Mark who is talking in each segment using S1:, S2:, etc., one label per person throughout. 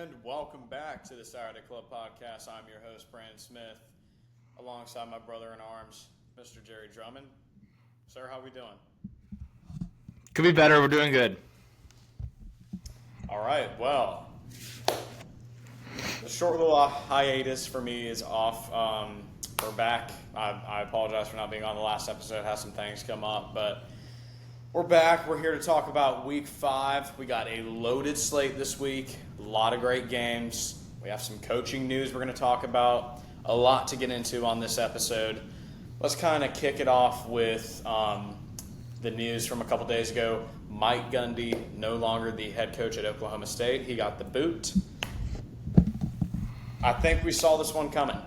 S1: And welcome back to the Saturday Club podcast. I'm your host, Brandon Smith, alongside my brother in arms, Mr. Jere Drummond. Sir, how we doing?
S2: Could be better. We're doing good.
S1: All right, well, the short little hiatus for me is off. We're back. I apologize for not being on the last episode. Had some things come up, but we're back. We're here to talk about Week 5. We got a loaded slate this week. A lot of great games. We have some coaching news we're going to talk about. A lot to get into on this episode. Let's kind of kick it off with the news from a couple days ago. Mike Gundy, no longer the head coach at Oklahoma State. He got the boot. I think we saw this one coming.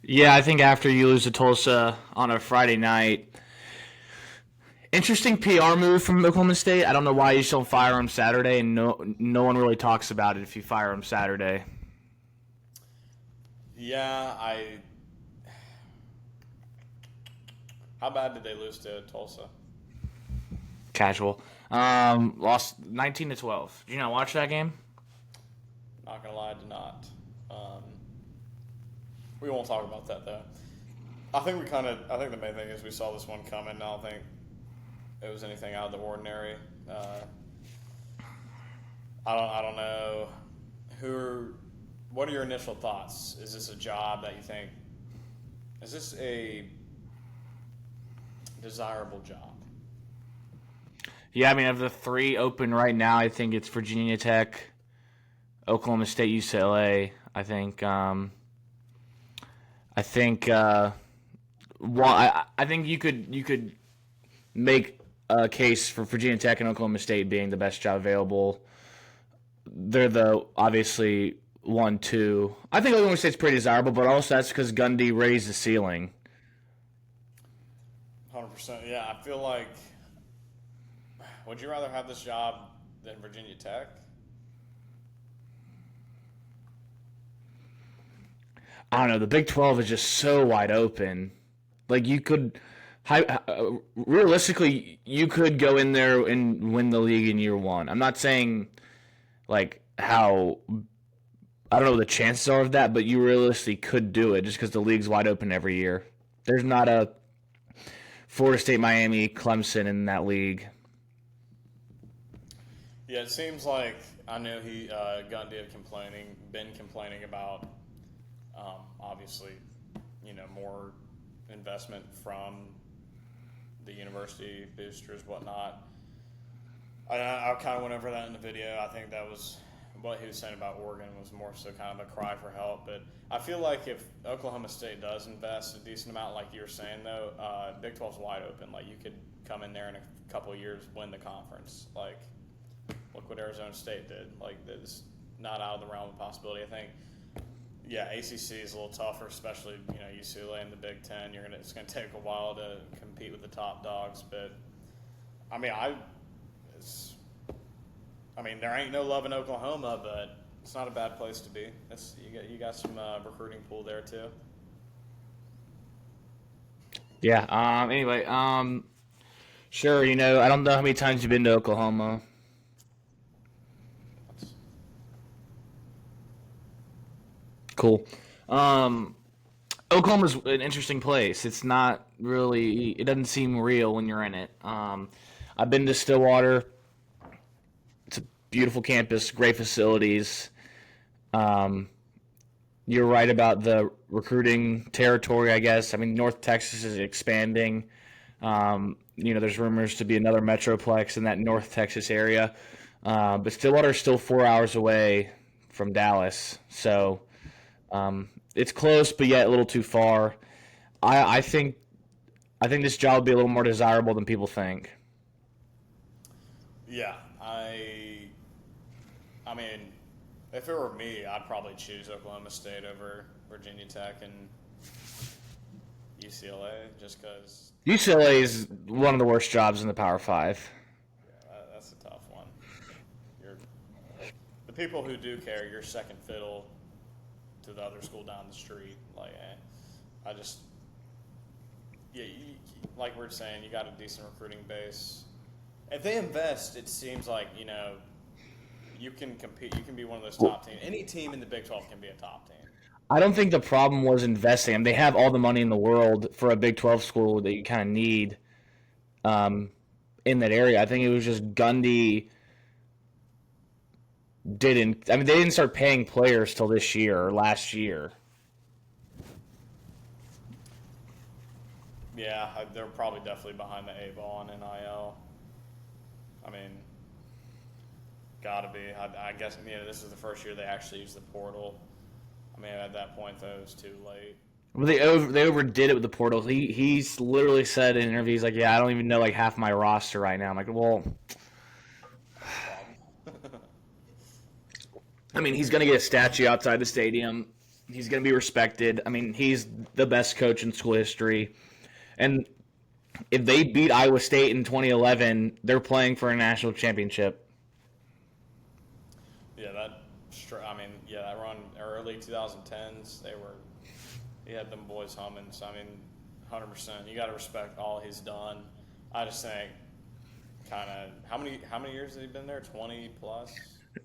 S2: Yeah, I think after you lose to Tulsa on a Friday night, interesting PR move from Oklahoma State. I don't know why you still fire him Saturday, and no one really talks about it if you fire him Saturday.
S1: Yeah, How bad did they lose to Tulsa?
S2: Casual. Lost 19-12. Did you not watch that game?
S1: Not gonna lie, I did not. We won't talk about that though. I think the main thing is we saw this one coming. I don't think it was anything out of the ordinary. I don't know. What are your initial thoughts? Is this a job that you think? Is this a desirable job?
S2: Yeah, I mean, of the three open right now, I think it's Virginia Tech, Oklahoma State, UCLA. I think you could make a case for Virginia Tech and Oklahoma State being the best job available. They're the obviously 1-2. I think Oklahoma State's pretty desirable, but also that's because Gundy raised the ceiling.
S1: 100%. Yeah, I feel like. Would you rather have this job than Virginia Tech?
S2: I don't know. The Big 12 is just so wide open. Like, you could, realistically, you could go in there and win the league in year one. I'm not saying, like, I don't know what the chances are of that, but you realistically could do it just because the league's wide open every year. There's not a Florida State, Miami, Clemson in that league.
S1: Yeah, it seems like I know Gundy had been complaining about, obviously, more investment from the university boosters, whatnot. I kind of went over that in the video. I think that was what he was saying about Oregon was more so kind of a cry for help. But I feel like if Oklahoma State does invest a decent amount, like you were saying, though, Big 12's wide open. Like, you could come in there in a couple of years, win the conference. Like, look what Arizona State did. Like, it's not out of the realm of possibility. I think, yeah, ACC is a little tougher, especially UCLA in the Big Ten. It's gonna take a while to compete with the top dogs, but I mean, there ain't no love in Oklahoma, but it's not a bad place to be. You got some recruiting pool there too.
S2: Yeah. Anyway. Sure. I don't know how many times you've been to Oklahoma. Cool. Oklahoma's an interesting place. It's not really. It doesn't seem real when you're in it. I've been to Stillwater. It's a beautiful campus, great facilities. You're right about the recruiting territory, I guess. I mean, North Texas is expanding. There's rumors to be another Metroplex in that North Texas area. But Stillwater is still 4 hours away from Dallas. So it's close, but yet a little too far. I think this job would be a little more desirable than people think.
S1: Yeah, I mean, if it were me, I'd probably choose Oklahoma State over Virginia Tech and UCLA, just because.
S2: UCLA is one of the worst jobs in the Power 5.
S1: Yeah, that's a tough one. The people who do care, you're second fiddle to the other school down the street. Like, like we're saying, you got a decent recruiting base. If they invest, it seems like, you can compete. You can be one of those top teams. Any team in the Big 12 can be a top team.
S2: I don't think the problem was investing. I mean, they have all the money in the world for a Big 12 school that you kind of need in that area. I think it was just Gundy didn't. I mean, they didn't start paying players till this year or last year.
S1: Yeah, they're probably definitely behind the eight ball on NIL. I mean, gotta be. I guess this is the first year they actually use the portal. I mean, at that point though, it was too late.
S2: Well, they overdid it with the portal. He's literally said in interviews like, "Yeah, I don't even know like half my roster right now." I'm like, well, I mean, he's gonna get a statue outside the stadium. He's gonna be respected. I mean, he's the best coach in school history, and if they beat Iowa State in 2011, they're playing for a national championship.
S1: Yeah, that run early 2010s, he had them boys humming. So I mean, 100%. You got to respect all he's done. I just think, kind of, how many years has he been there? 20 plus.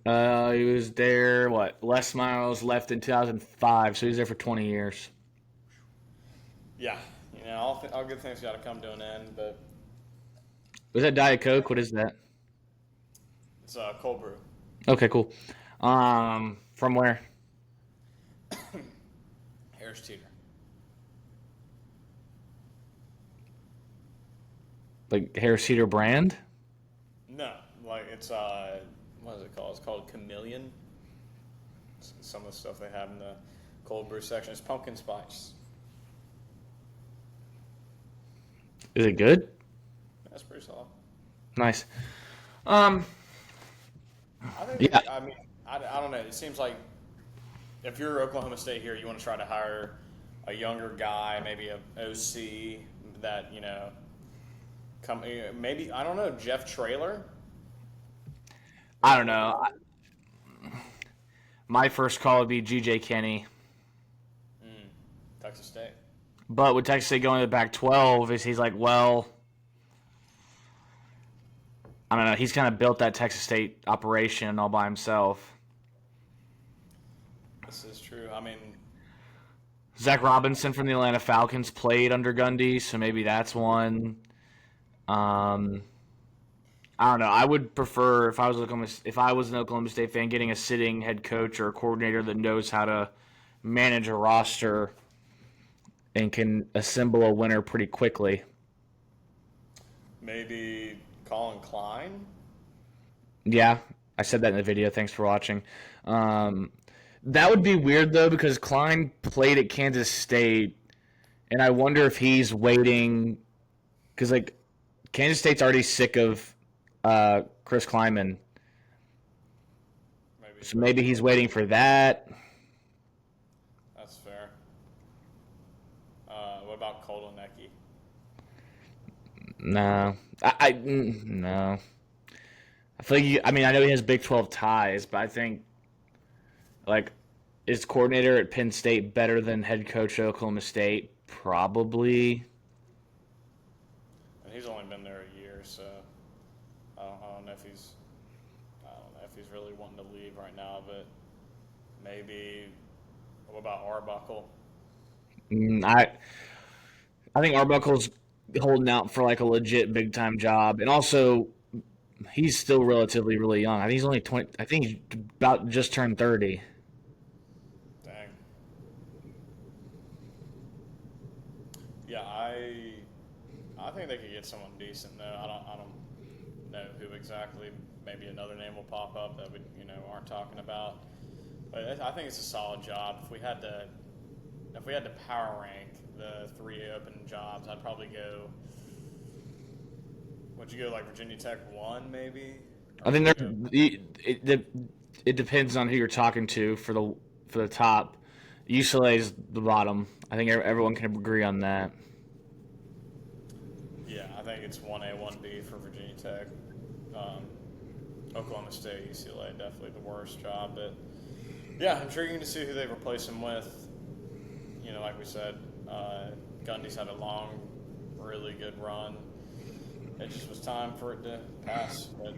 S2: He was there. Les Miles left in 2005, so he was there for 20 years.
S1: Yeah, all good things got to come to an end. But
S2: Was that Diet Coke? What is that?
S1: it's cold brew.
S2: Okay, cool. From where?
S1: Harris Teeter.
S2: Like Harris Teeter brand?
S1: No, like it's what is it called? It's called Chameleon. Some of the stuff they have in the cold brew section is pumpkin spice.
S2: Is it good?
S1: That's pretty solid.
S2: Nice.
S1: I think.
S2: Yeah.
S1: I mean, I don't know. It seems like if you're Oklahoma State here, you want to try to hire a younger guy, maybe a OC that maybe I don't know, Jeff Traylor.
S2: I don't know. My first call would be GJ Kenny.
S1: Texas State.
S2: But with Texas State going to the Pac-12, he's like, well, I don't know. He's kind of built that Texas State operation all by himself.
S1: This is true. I mean,
S2: Zach Robinson from the Atlanta Falcons played under Gundy, so maybe that's one. I don't know. I would prefer if I was an Oklahoma State fan, getting a sitting head coach or a coordinator that knows how to manage a roster and can assemble a winner pretty quickly.
S1: maybe Colin Klein.
S2: Yeah, I said that in the video. Thanks for watching. That would be weird, though, because Klein played at Kansas State, and I wonder if he's waiting because, Kansas State's already sick of Chris Kleiman. So maybe he's waiting for that.
S1: That's fair. What about Kotelnicki?
S2: No. No. I feel like I know he has Big 12 ties, but I think, is coordinator at Penn State better than head coach at Oklahoma State? Probably.
S1: And he's only been there a year, so I don't know if he's really wanting to leave right now, but maybe. What about Arbuckle?
S2: I think Arbuckle's holding out for a legit big time job, and also he's still relatively really young. I think he's only 20. I think he's about just turned 30.
S1: Dang. Yeah, I think they could get someone decent. No, I don't know who exactly. Maybe another name will pop up that we aren't talking about. But I think it's a solid job. If we had to power rank the 3 open jobs, I'd probably go. Would you go Virginia Tech 1 maybe?
S2: I think it depends on who you're talking to for the top. UCLA is the bottom. I think everyone can agree on that.
S1: Yeah, I think it's 1A, 1B for Virginia Tech. Oklahoma State, UCLA, definitely the worst job. But yeah, intriguing to see who they replace him with. Like we said, Gundy's had a long, really good run. It just was time for it to pass. But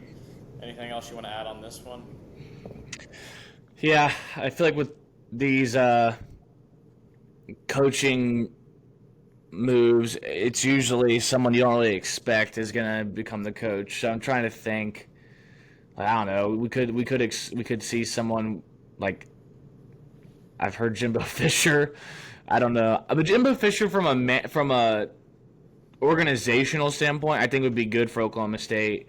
S1: anything else you want to add on this one?
S2: Yeah, I feel like with these coaching moves, it's usually someone you don't really expect is going to become the coach. So I'm trying to think. I don't know. We could see someone like I've heard Jimbo Fisher. I don't know, but Jimbo Fisher from a organizational standpoint, I think would be good for Oklahoma State.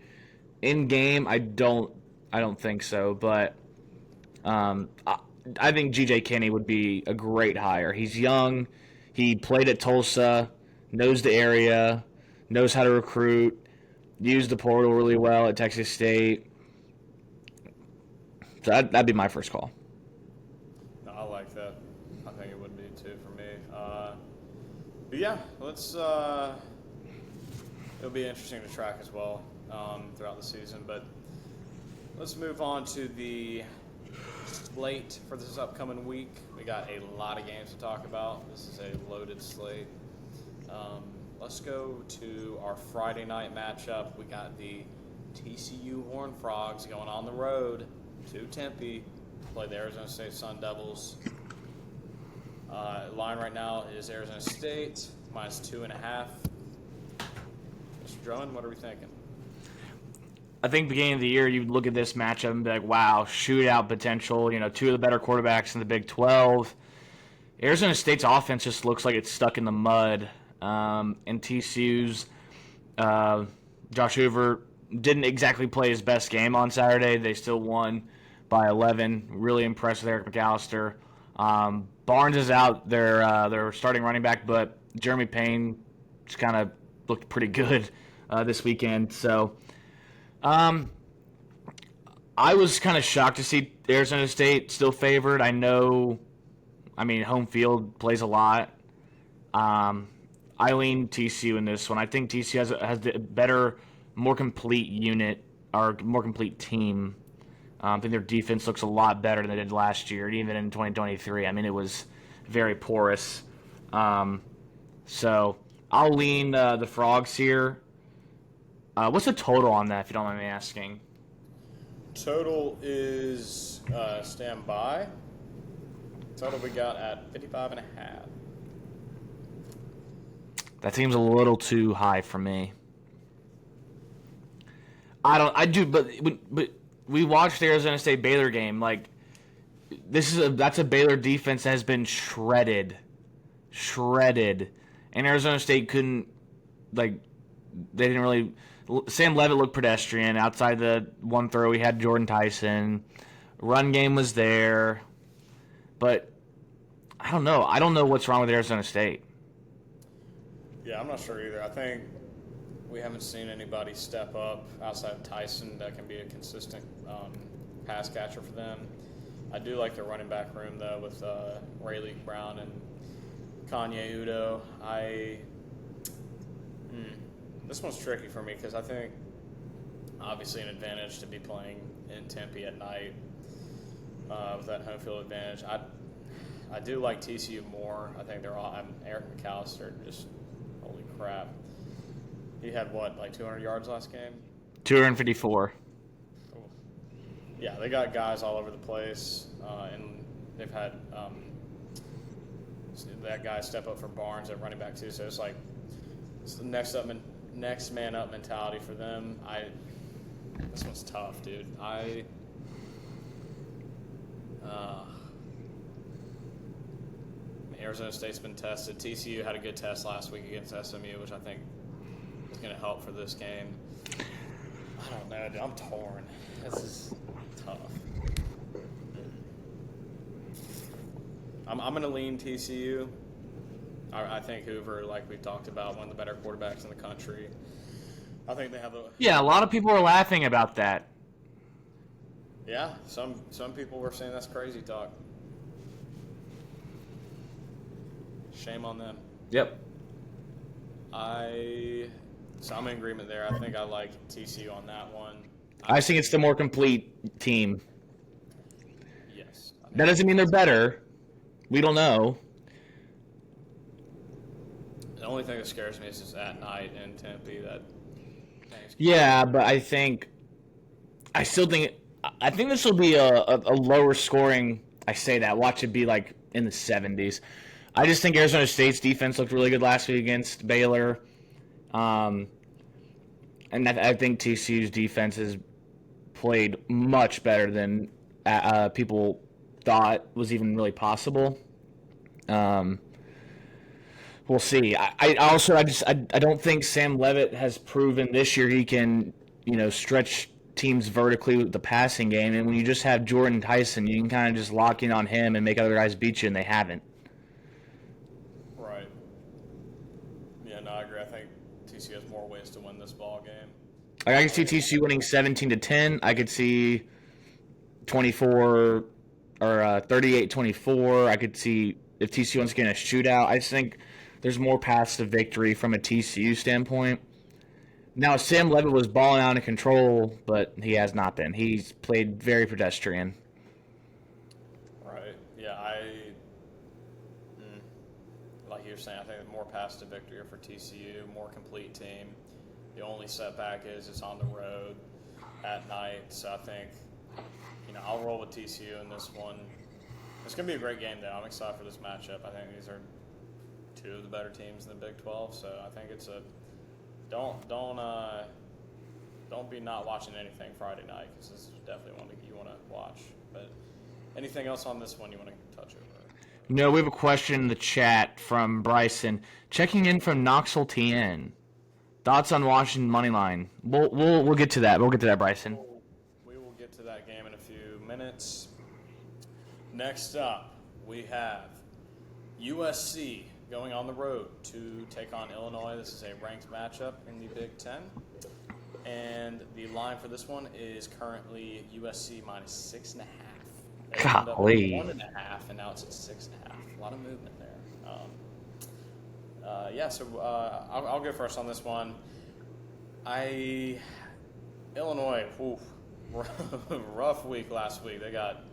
S2: In game, I don't think so, but I think GJ Kinney would be a great hire. He's young. He played at Tulsa, knows the area, knows how to recruit, used the portal really well at Texas State. So that'd be my first call.
S1: No, I like that. I think it would be too for me. But yeah, it'll be interesting to track as well throughout the season. But let's move on to the slate for this upcoming week. We got a lot of games to talk about. This is a loaded slate. Let's go to our Friday night matchup. We got the TCU Horned Frogs going on the road to Tempe to play the Arizona State Sun Devils. Line right now is Arizona State -2.5. Mr. Drummond, what are we thinking?
S2: I think beginning of the year, you'd look at this matchup and be like, wow, shootout potential. Two of the better quarterbacks in the Big 12. Arizona State's offense just looks like it's stuck in the mud. And TCU's Josh Hoover didn't exactly play his best game on Saturday. They still won by 11. Really impressed with Eric McAllister. Barnes is out, their starting running back, but Jeremy Payne just kind of looked pretty good this weekend. So I was kind of shocked to see Arizona State still favored. Home field plays a lot. I lean TCU in this one. I think TCU has the better, more complete unit, or more complete team. I think their defense looks a lot better than they did last year, and even in 2023. It was very porous. So I'll lean the Frogs here. What's the total on that, if you don't mind me asking?
S1: Total is stand by. Total we got at 55.5.
S2: That seems a little too high for me. But we watched the Arizona State Baylor game. Like, that's a Baylor defense that has been shredded, and Arizona State couldn't, they didn't really. Sam Levitt looked pedestrian. Outside the one throw, he had Jordan Tyson. Run game was there, but I don't know. I don't know what's wrong with Arizona State.
S1: Yeah, I'm not sure either. I think we haven't seen anybody step up outside of Tyson that can be a consistent pass catcher for them. I do like their running back room, though, with Rayleigh Brown and Kanye Udo. This one's tricky for me because I think obviously an advantage to be playing in Tempe at night with that home field advantage. I do like TCU more. I think Eric McAllister, just holy crap. He had 200 yards last game?
S2: 254.
S1: Yeah, they got guys all over the place, and they've had that guy step up for Barnes at running back too. So it's the next man up mentality for them. This one's tough, dude. Arizona State's been tested. TCU had a good test last week against SMU, which I think is going to help for this game. I don't know, dude. I'm torn. This is tough. I'm going to lean TCU. I think Hoover, like we talked about, one of the better quarterbacks in the country. I think they have a...
S2: Yeah, a lot of people are laughing about that.
S1: Yeah, some people were saying that's crazy talk. Shame on them.
S2: Yep.
S1: So I'm in agreement there. I think I like TCU on that one.
S2: I think it's the more complete team.
S1: Yes.
S2: That doesn't mean they're better. We don't know.
S1: The only thing that scares me is just at night in Tempe.
S2: Yeah, but I still think I think this will be a lower scoring. I say that. Watch it be like in the 70s. I just think Arizona State's defense looked really good last week against Baylor. And I think TCU's defense has played much better than people thought was even really possible. We'll see. I don't think Sam Leavitt has proven this year he can, stretch teams vertically with the passing game. And when you just have Jordan Tyson, you can kind of just lock in on him and make other guys beat you, and they haven't.
S1: Right. Yeah, no, I agree. I think TCU has more ways to win this ball game.
S2: I could see TCU winning 17-10. I could see 24 or 38-24. I could see if TCU wants to get in a shootout. I just think there's more paths to victory from a TCU standpoint. Now, Sam Leavitt was balling out of control, but he has not been. He's played very pedestrian.
S1: Right. Yeah, like you were saying, I think more paths to victory for TCU, more complete team. The only setback is it's on the road at night. So I think, I'll roll with TCU in this one. It's going to be a great game, though. I'm excited for this matchup. I think these are two of the better teams in the Big 12. So I think it's a don't be not watching anything Friday night, because this is definitely one that you want to watch. But anything else on this one you want to touch over?
S2: No, we have a question in the chat from Bryson, checking in from Knoxville, TN. Thoughts on Washington money line? We'll get to that. We'll get to that, Bryson.
S1: We will get to that game in a few minutes. Next up, we have USC going on the road to take on Illinois. This is a ranked matchup in the Big Ten. And the line for this one is currently USC minus 6.5.
S2: Golly.
S1: 1.5, and now it's at 6.5. A lot of movement there. I'll go first on this one. Illinois, rough week last week. They got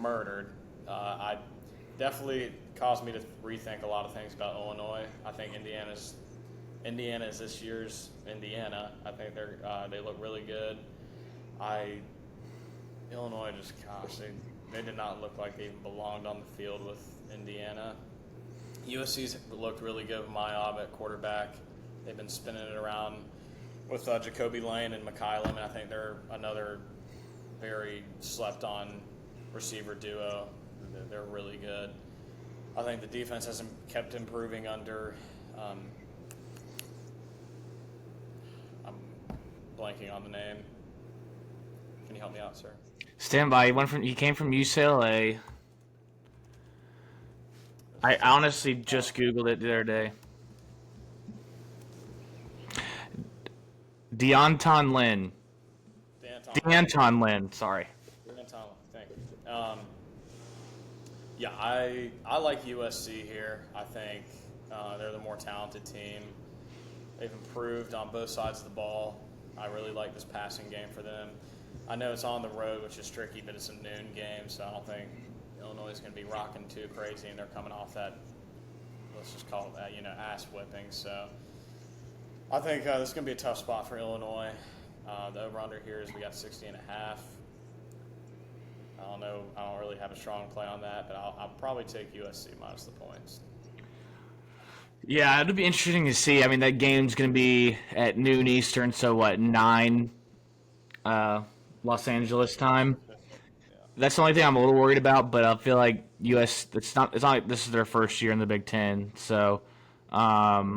S1: murdered. I definitely caused me to rethink a lot of things about Illinois. I think Indiana is this year's Indiana. I think they look really good. Illinois they did not look like they even belonged on the field with Indiana. USC's looked really good with Mayob at quarterback. They've been spinning it around with Jacoby Lane and McKylum, and I think they're another very slept-on receiver duo. They're really good. I think the defense hasn't kept improving under I'm blanking on the name. Can you help me out, sir?
S2: Stand by. He came from UCLA. I honestly just Googled it the other day. Deanton Lynn. Deanton Lynn, sorry.
S1: Deanton, thank you. I like USC here. I think they're the more talented team. They've improved on both sides of the ball. I really like this passing game for them. I know it's on the road, which is tricky, but it's a noon game, so I don't think Illinois is going to be rocking too crazy, and they're coming off that, let's just call it that, ass whipping. So I think this is going to be a tough spot for Illinois. The over-under here is we got 60.5. I don't know. I don't really have a strong play on that, but I'll probably take USC minus the points.
S2: Yeah, it'll be interesting to see. I mean, that game's going to be at noon Eastern, so 9 Los Angeles time.
S1: Yeah.
S2: That's the only thing I'm a little worried about, but I feel like it's not like this is their first year in the Big Ten, so I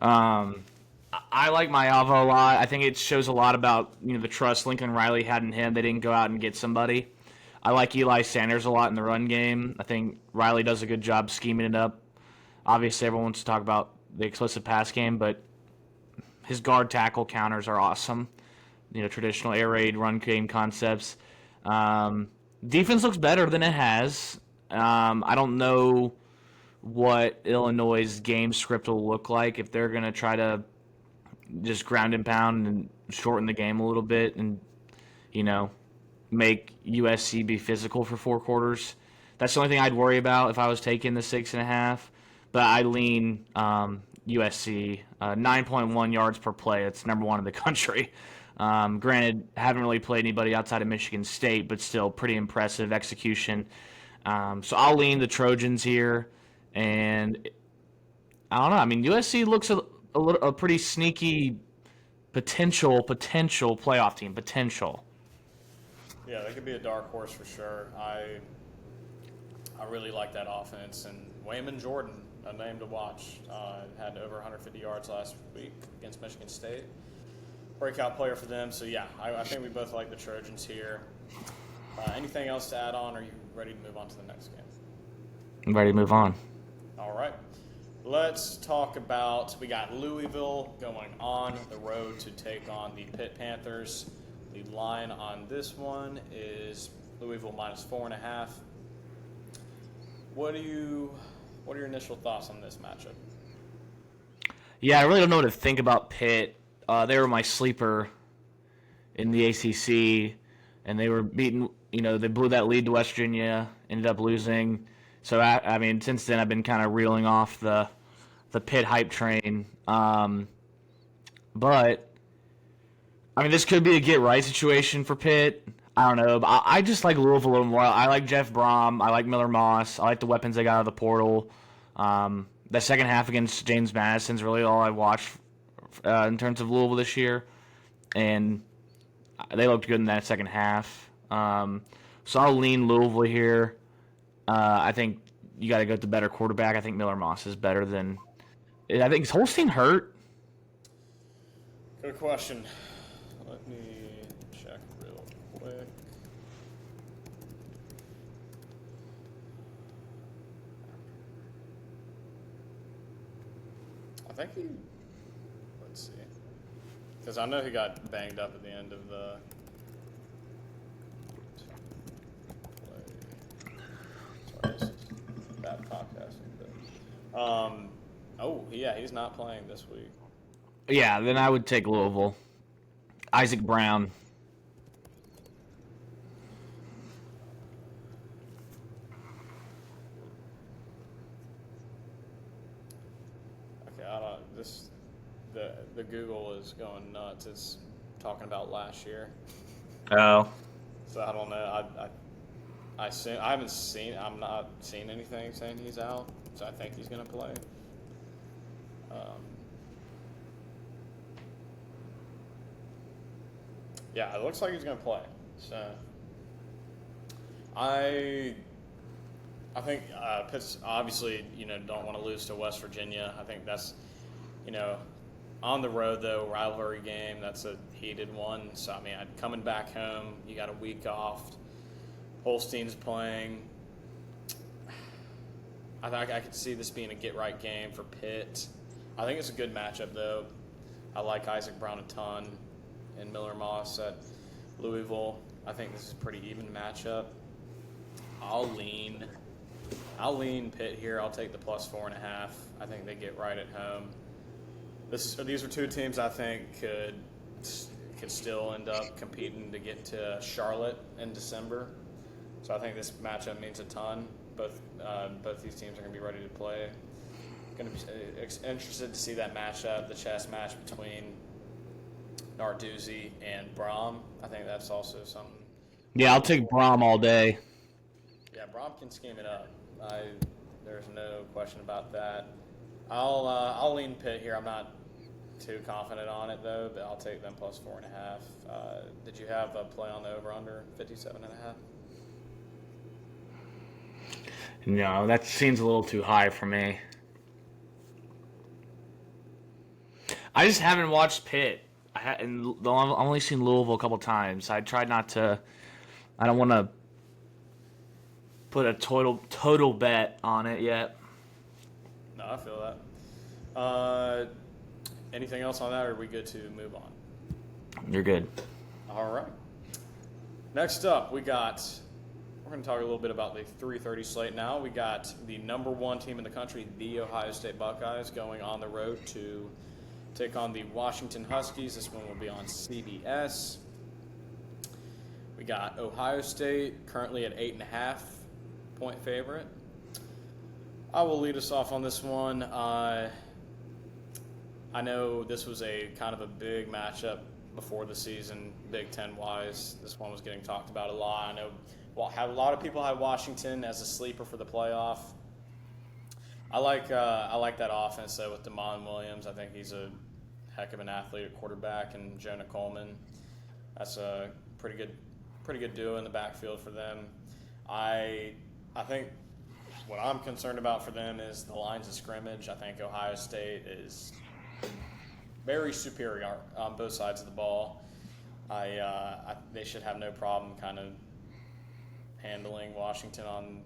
S2: like Maiyava a lot. I think it shows a lot about the trust Lincoln Riley had in him. They didn't go out and get somebody. I like Eli Sanders a lot in the run game. I think Riley does a good job scheming it up. Obviously, everyone wants to talk about the explosive pass game, but his guard tackle counters are awesome. Traditional air raid run game concepts. Defense looks better than it has. I don't know what Illinois' game script will look like if they're going to try to just ground and pound and shorten the game a little bit and, make USC be physical for 4 quarters. That's the only thing I'd worry about if I was taking the 6.5. But I lean USC, 9.1 yards per play. It's number 1 in the country. Granted, haven't really played anybody outside of Michigan State, but still pretty impressive execution. So I'll lean the Trojans here, and I don't know. I mean, USC looks a pretty sneaky potential playoff team. Potential.
S1: Yeah, that could be a dark horse for sure. I really like that offense, and Wayman Jordan, a name to watch, had over 150 yards last week against Michigan State. Breakout player for them. So yeah, I think we both like the Trojans here. Anything else to add on? Or are you ready to move on to the next game?
S2: I'm ready to move on.
S1: All right. Let's talk about, we got Louisville going on the road to take on the Pitt Panthers. The line on this one is Louisville -4.5. What are your initial thoughts on this matchup?
S2: Yeah, I really don't know what to think about Pitt. They were my sleeper in the ACC, and they were beaten. They blew that lead to West Virginia, ended up losing. So I mean, since then I've been kind of reeling off the Pitt hype train. But I mean, this could be a get right situation for Pitt. I don't know, but I just like Louisville a little more. I like Jeff Brom. I like Miller Moss. I like the weapons they got out of the portal. The second half against James Madison's really all I watched in terms of Louisville this year, and they looked good in that second half. So I'll lean Louisville here. I think you got to go with the better quarterback. I think Miller Moss is better than. I think is Holstein hurt?
S1: Good question. Let me check real quick. I think he. Let's see. Because I know he got banged up at the end of the. Sorry, this is bad podcasting. But, yeah, he's not playing this week.
S2: Yeah, then I would take Louisville. Isaac Brown.
S1: Okay, the Google is going nuts. It's talking about last year.
S2: Oh.
S1: So I don't know. I haven't seen. I'm not seeing anything saying he's out. So I think he's gonna play. Yeah, it looks like he's gonna play. So I think Pitt's obviously don't want to lose to West Virginia. I think that's on the road though, rivalry game. That's a heated one. So I mean, coming back home, you got a week off. Holstein's playing. I think I could see this being a get-right game for Pitt. I think it's a good matchup, though. I like Isaac Brown a ton and Miller Moss at Louisville. I think this is a pretty even matchup. I'll lean Pitt here. I'll take the +4.5. I think they get right at home. These are two teams I think could still end up competing to get to Charlotte in December. So I think this matchup means a ton. Both these teams are going to be ready to play. Going to be interested to see that matchup, the chess match between Narduzzi and Brom. I think that's also something.
S2: Yeah, I'll take Brom all day.
S1: Yeah, Brom can scheme it up. There's no question about that. I'll lean Pitt here. I'm not too confident on it though, but I'll take them +4.5. Did you have a play on the over/under 57.5?
S2: No, that seems a little too high for me. I just haven't watched Pitt. I've only seen Louisville a couple times. I tried not to. I don't want to put a total bet on it yet.
S1: No, I feel that. Anything else on that, or are we good to move on?
S2: You're good.
S1: All right. Next up, we're going to talk a little bit about the 3:30 slate now. We got the number one team in the country, the Ohio State Buckeyes, going on the road to take on the Washington Huskies. This one will be on CBS. We got Ohio State currently at 8.5-point favorite. I will lead us off on this one. I know this was a kind of a big matchup before the season, Big Ten wise. This one was getting talked about a lot. I know a lot of people had Washington as a sleeper for the playoff. I like that offense though with Damon Williams. I think he's a heck of an athlete at quarterback, and Jonah Coleman. That's a pretty good duo in the backfield for them. I think what I'm concerned about for them is the lines of scrimmage. I think Ohio State is very superior on both sides of the ball. They should have no problem kind of handling Washington on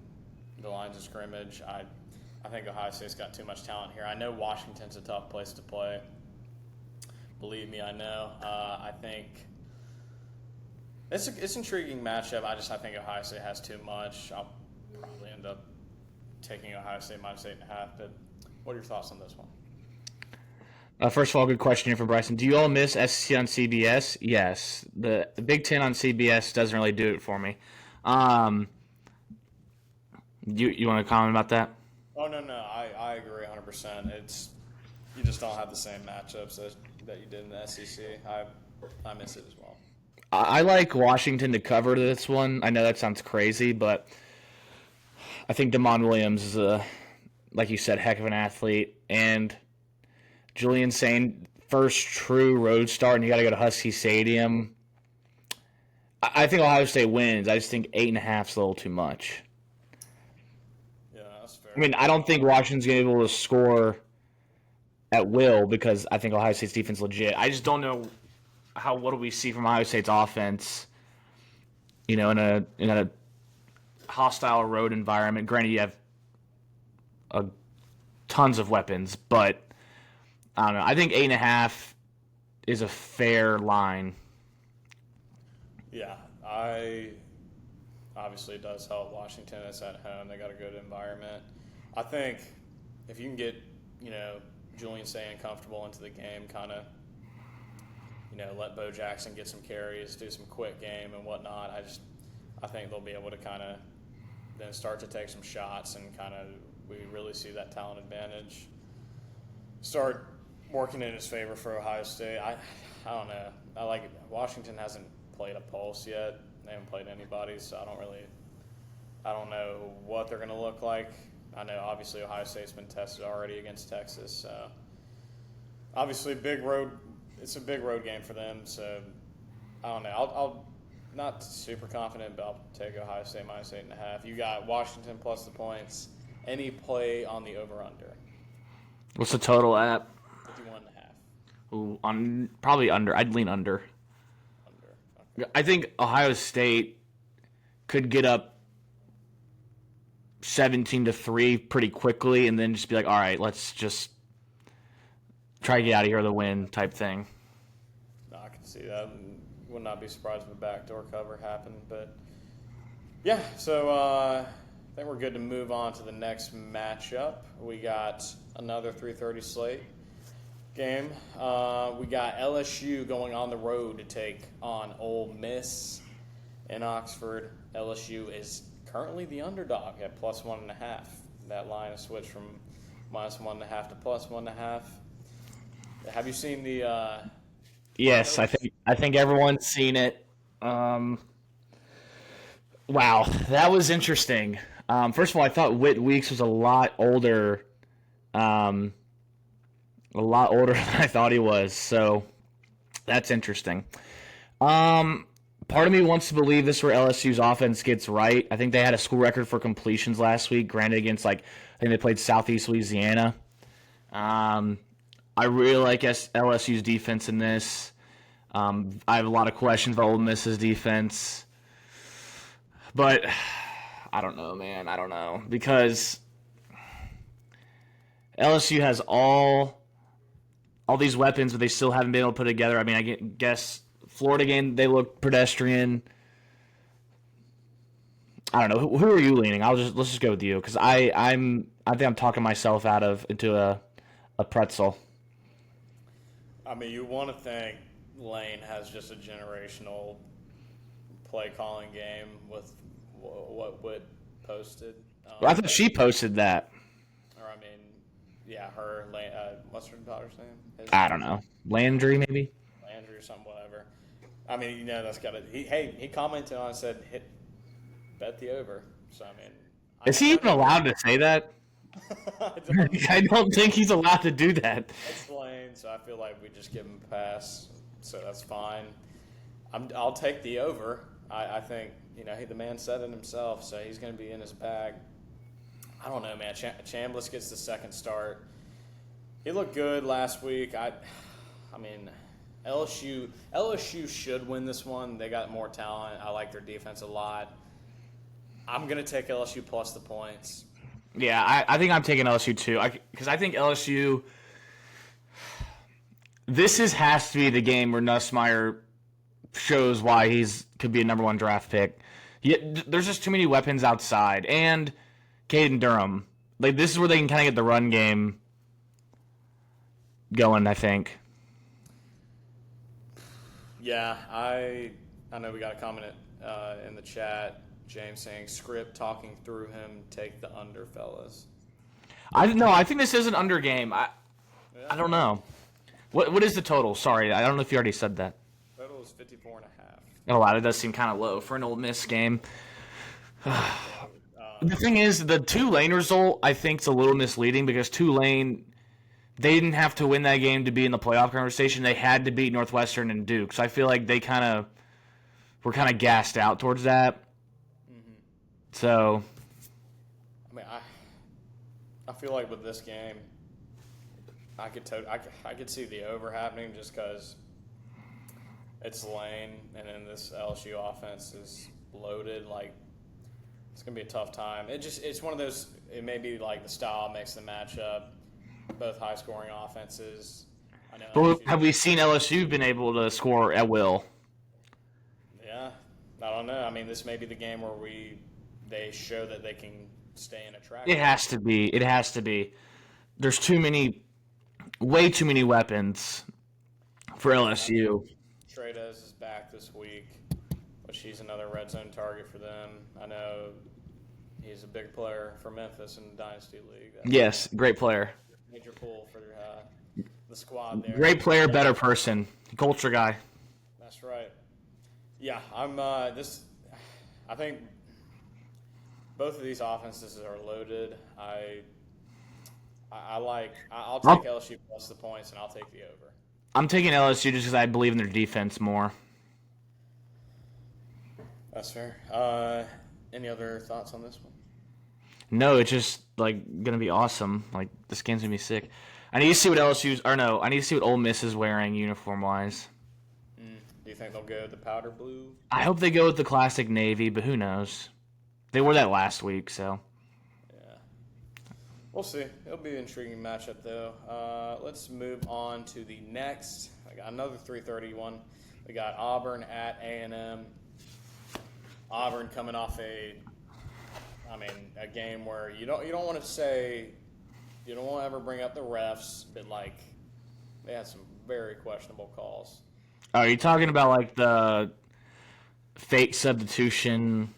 S1: the lines of scrimmage. I think Ohio State's got too much talent here. I know Washington's a tough place to play. Believe me, I know. I think it's an intriguing matchup. I think Ohio State has too much. I'll probably end up taking Ohio State -8.5. But what are your thoughts on this one?
S2: First of all, good question here from Bryson. Do you all miss SEC on CBS? Yes. The Big Ten on CBS doesn't really do it for me. You want to comment about that?
S1: Oh, no. I agree 100%. You just don't have the same matchups that you did in the SEC. I miss it as well.
S2: I like Washington to cover this one. I know that sounds crazy, but I think Damon Williams is like you said, heck of an athlete. And Julian Sain, first true road start, and you got to go to Husky Stadium. I think Ohio State wins. I just think 8.5 is a little too much.
S1: Yeah, that's fair.
S2: I mean, I don't think Washington's going to be able to score at will because I think Ohio State's defense is legit. I just don't know what do we see from Ohio State's offense, in a hostile road environment. Granted, you have tons of weapons, but I don't know. I think 8.5 is a fair line.
S1: Yeah, obviously it does help Washington. It's at home. They got a good environment. I think if you can get, Julian Sain comfortable into the game, kind of, let Bo Jackson get some carries, do some quick game and whatnot. I think they'll be able to kind of then start to take some shots and kind of we really see that talent advantage start working in his favor for Ohio State. I don't know. I like it. Washington hasn't played a pulse yet. They haven't played anybody, so I don't know what they're going to look like. I know obviously Ohio State's been tested already against Texas, so obviously it's a big road game for them, so I don't know. I'll not super confident, but I'll take Ohio State -8.5. You got Washington plus the points. Any play on the over/under?
S2: What's the total at?
S1: 51.5.
S2: Ooh, probably under. I'd lean under.
S1: Okay.
S2: I think Ohio State could get up 17-3 pretty quickly, and then just be like, all right, let's just try to get out of here with a win type thing.
S1: No, I can see that. Would not be surprised if a backdoor cover happened, but yeah. So I think we're good to move on to the next matchup. We got another 3:30 slate game. We got LSU going on the road to take on Ole Miss in Oxford. LSU is currently the underdog at +1.5. That line has switched from -1.5 to +1.5. Have you seen the?
S2: Yes, I think everyone's seen it. Wow, that was interesting. First of all, I thought Whit Weeks was a lot older than I thought he was. So that's interesting. Part of me wants to believe this is where LSU's offense gets right. I think they had a school record for completions last week, granted against I think they played Southeast Louisiana. I really like LSU's defense in this. I have a lot of questions about Ole Miss's defense. But I don't know, man. I don't know. Because LSU has all these weapons, but they still haven't been able to put it together. I mean, I guess Florida game, they look pedestrian. I don't know. Who are you leaning? Let's just go with you because I think I'm talking myself into a pretzel.
S1: I mean, you want to think Lane has just a generational play calling game with what Whit posted.
S2: Well, I thought she posted that.
S1: Or I mean, yeah, her. What's her daughter's name?
S2: I don't know. Landry, maybe.
S1: Landry or something, whatever. I mean, that's got to. He commented on it and said, bet the over. So I mean,
S2: Is he even allowed to say that? I don't think he's allowed to do that.
S1: That's Lane, so I feel like we just give him a pass, so that's fine. I'll take the over. I think the man said it himself, so he's going to be in his bag. I don't know, man. Chambliss gets the second start. He looked good last week. I mean, LSU should win this one. They got more talent. I like their defense a lot. I'm going to take LSU plus the points.
S2: Yeah, I think I'm taking LSU too. Because I think LSU. This has to be the game where Nussmeier shows why could be a number 1 draft pick. There's just too many weapons outside, and Caden Durham. Like, this is where they can kind of get the run game going, I think.
S1: Yeah, I know we got a comment in the chat. James saying, script talking through him, take the under, fellas.
S2: I think this is an under game. I don't know. What is the total? Sorry, I don't know if you already said that.
S1: Total is 54.5.
S2: Oh, wow, that does seem kind of low for an Ole Miss game. The thing is, the Tulane result, I think, is a little misleading because Tulane, they didn't have to win that game to be in the playoff conversation. They had to beat Northwestern and Duke. So I feel like they were kind of gassed out towards that. So,
S1: I mean, I feel like with this game, I could see the over happening just because it's Lane, and then this LSU offense is loaded. Like, it's gonna be a tough time. It's one of those. It may be like the style makes the matchup. Both high scoring offenses. I know.
S2: But have we seen LSU been able to score at will?
S1: Yeah, I don't know. I mean, this may be the game where they show that they can stay in a track.
S2: It has to be. It has to be. There's way too many weapons for LSU.
S1: Trades is back this week, which he's another red zone target for them. I know he's a big player for Memphis in the Dynasty League.
S2: Yes, great player.
S1: Major pull for the squad there.
S2: Great player, better person, culture guy.
S1: That's right. Yeah, I think both of these offenses are loaded. I'll take LSU plus the points, and I'll take the over.
S2: I'm taking LSU just because I believe in their defense more.
S1: That's fair. Any other thoughts on this one?
S2: No, it's just gonna be awesome. Like, this game's gonna be sick. I need to see what I need to see what Ole Miss is wearing uniform wise.
S1: Do you think they'll go with the powder blue?
S2: I hope they go with the classic navy, but who knows? They wore that last week, so.
S1: Yeah. We'll see. It'll be an intriguing matchup, though. Let's move on to the next. I got another 3:30 one. We got Auburn at A&M. Auburn coming off a game where you don't want to say, you don't want to ever bring up the refs, but they had some very questionable calls.
S2: Are you talking about the fake substitution?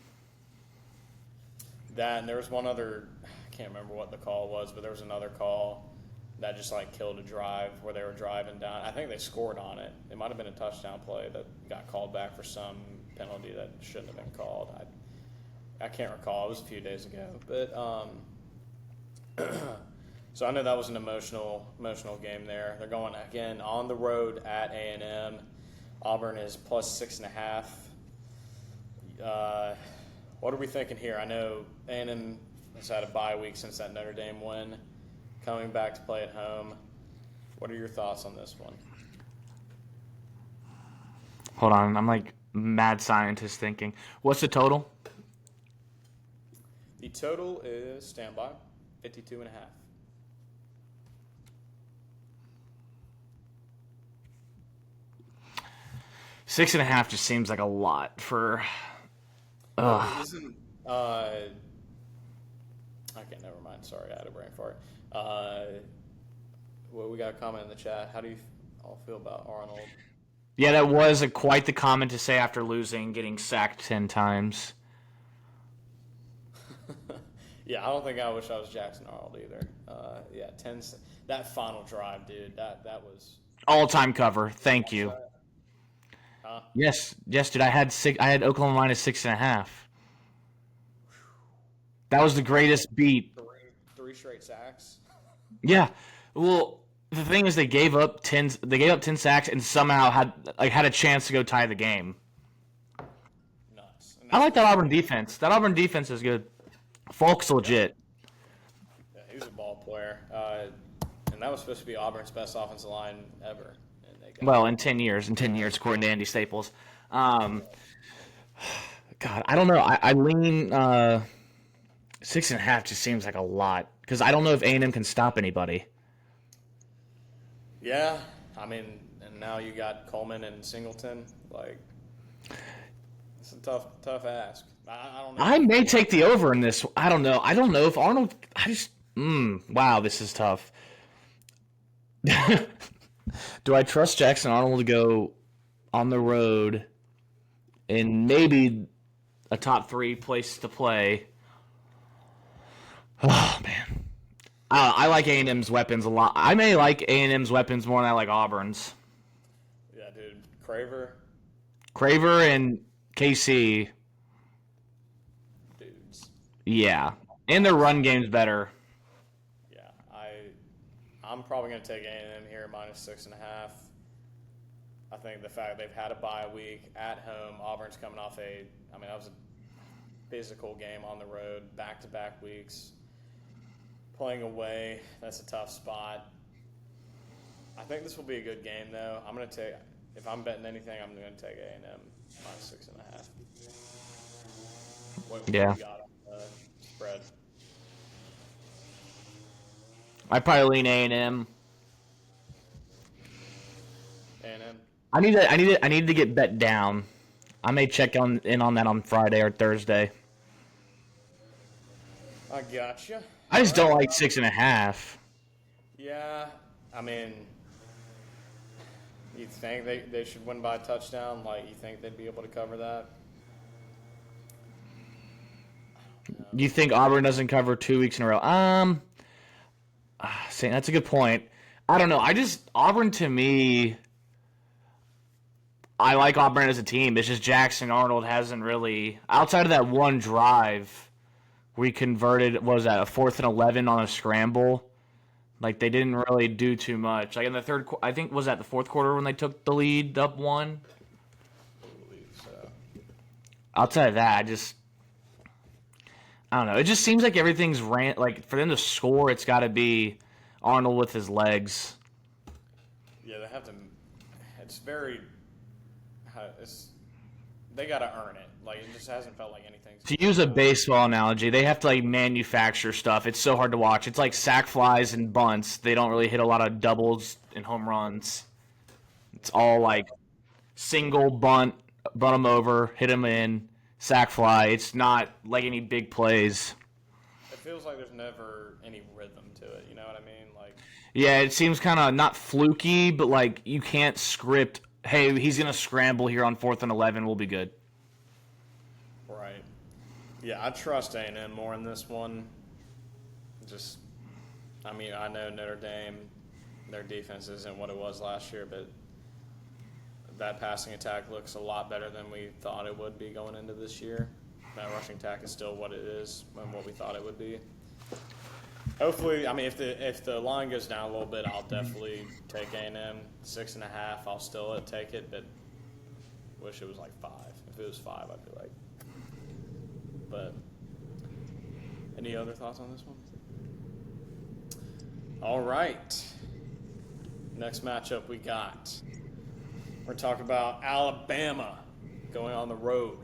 S1: That, and there was one other, I can't remember what the call was, but there was another call that just killed a drive where they were driving down. I think they scored on it. It might have been a touchdown play that got called back for some penalty that shouldn't have been called. I can't recall. It was a few days ago, but so I know that was an emotional game there. They're going again on the road at A&M. Auburn is plus 6.5. What are we thinking here? I know A&M has had a bye week since that Notre Dame win, coming back to play at home. What are your thoughts on this one?
S2: Hold on, I'm mad scientist thinking. What's the total?
S1: The total is, standby, 52.5.
S2: Six and a half just seems like a lot for.
S1: Isn't okay? Never mind. Sorry, I had a brain fart. Well, we got a comment in the chat. How do you all feel about Arnold?
S2: Yeah, that was quite the comment to say after losing, getting sacked 10 times.
S1: Yeah, I don't think I wish I was Jackson Arnold either. That final drive, dude. That was
S2: All-time cover. Thank you.
S1: Huh?
S2: Yes, dude. I had Oklahoma minus 6.5. That was the greatest beat.
S1: Three straight sacks.
S2: Yeah. Well, the thing is, they gave up 10. They gave up 10 sacks and somehow had a chance to go tie the game.
S1: Nuts. And
S2: I
S1: that's
S2: like that Auburn defense. That Auburn defense is good. Falk's legit.
S1: Yeah, he was a ball player, and that was supposed to be Auburn's best offensive line ever. And they got
S2: Well, in 10 years, according to Andy Staples. God, I don't know. I lean 6.5. Just seems like a lot because I don't know if A&M can stop anybody.
S1: Yeah, I mean, and now you got Coleman and Singleton. Like, it's a tough ask. I don't know.
S2: I may take the over in this. I don't know. I don't know if Arnold. Wow, this is tough. Do I trust Jackson Arnold to go on the road in maybe a top 3 place to play? Oh man, I like A&M's weapons a lot. I may like A&M's weapons more than I like Auburn's.
S1: Yeah, dude. Craver.
S2: Craver and KC.
S1: Dudes.
S2: Yeah, and their run game's better.
S1: Yeah, I'm probably going to take A&M here minus 6.5. I think the fact they've had a bye week at home, Auburn's coming off that was a physical game on the road, back-to-back weeks. Playing away, that's a tough spot. I think this will be a good game, though. If I'm betting anything, I'm going to take A&M minus 6.5. What do you got on the spread?
S2: I probably lean A&M.
S1: A&M?
S2: I need to get bet down. I may check in on that on Friday or Thursday.
S1: I gotcha.
S2: I just don't like 6.5.
S1: Yeah, I mean, you think they should win by a touchdown? Like, you think they'd be able to cover that?
S2: You think Auburn doesn't cover 2 weeks in a row? Saying that's a good point. I don't know. Auburn to me, I like Auburn as a team. It's just Jackson Arnold hasn't really, outside of that one drive, we converted, what was that, a 4th and 11 on a scramble? Like, they didn't really do too much. Like, in the third, I think, was that the fourth quarter when they took the lead up 1?
S1: I believe so.
S2: Outside of that, I don't know. It just seems like everything's like, for them to score, it's got to be Arnold with his legs.
S1: Yeah, they have to. They got to earn it. Like, it just hasn't felt like anything.
S2: To use a baseball analogy, they have to like manufacture stuff. It's so hard to watch. It's like sack flies and bunts. They don't really hit a lot of doubles and home runs. It's all like single bunt them over, hit them in, sack fly. It's not like any big plays.
S1: It feels like there's never any rhythm to it. You know what I mean? Like,
S2: yeah, it seems kind of not fluky, but like you can't script. Hey, he's gonna scramble here on 4th and 11. We'll be good.
S1: right. Yeah, I trust A&M more in this one. I know Notre Dame, their defense isn't what it was last year, but that passing attack looks a lot better than we thought it would be going into this year. That rushing attack is still what it is and what we thought it would be. Hopefully, if the line goes down a little bit, I'll definitely take A&M. 6.5, I'll still take it, but wish it was like 5. If it was 5, I'd be like. But any other thoughts on this one? All right. Next matchup we got. We're talking about Alabama going on the road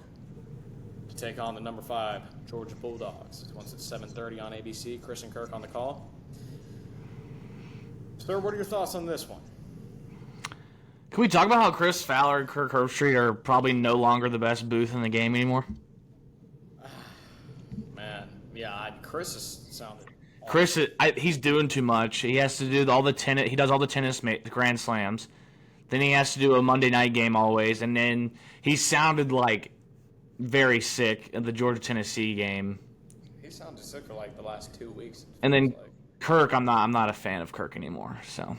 S1: to take on the number 5 Georgia Bulldogs. Once it's 7:30 on ABC. Chris and Kirk on the call. Sir, what are your thoughts on this one?
S2: Can we talk about how Chris Fowler and Kirk Herbstreit are probably no longer the best booth in the game anymore?
S1: Man, yeah, Chris has sounded awesome.
S2: Chris, he's doing too much. He has to do all the tennis. He does all the tennis grand slams. Then he has to do a Monday night game always, and then he sounded like very sick at the Georgia-Tennessee game.
S1: He sounded sick for like the last 2 weeks.
S2: And then Kirk, I'm not a fan of Kirk anymore. So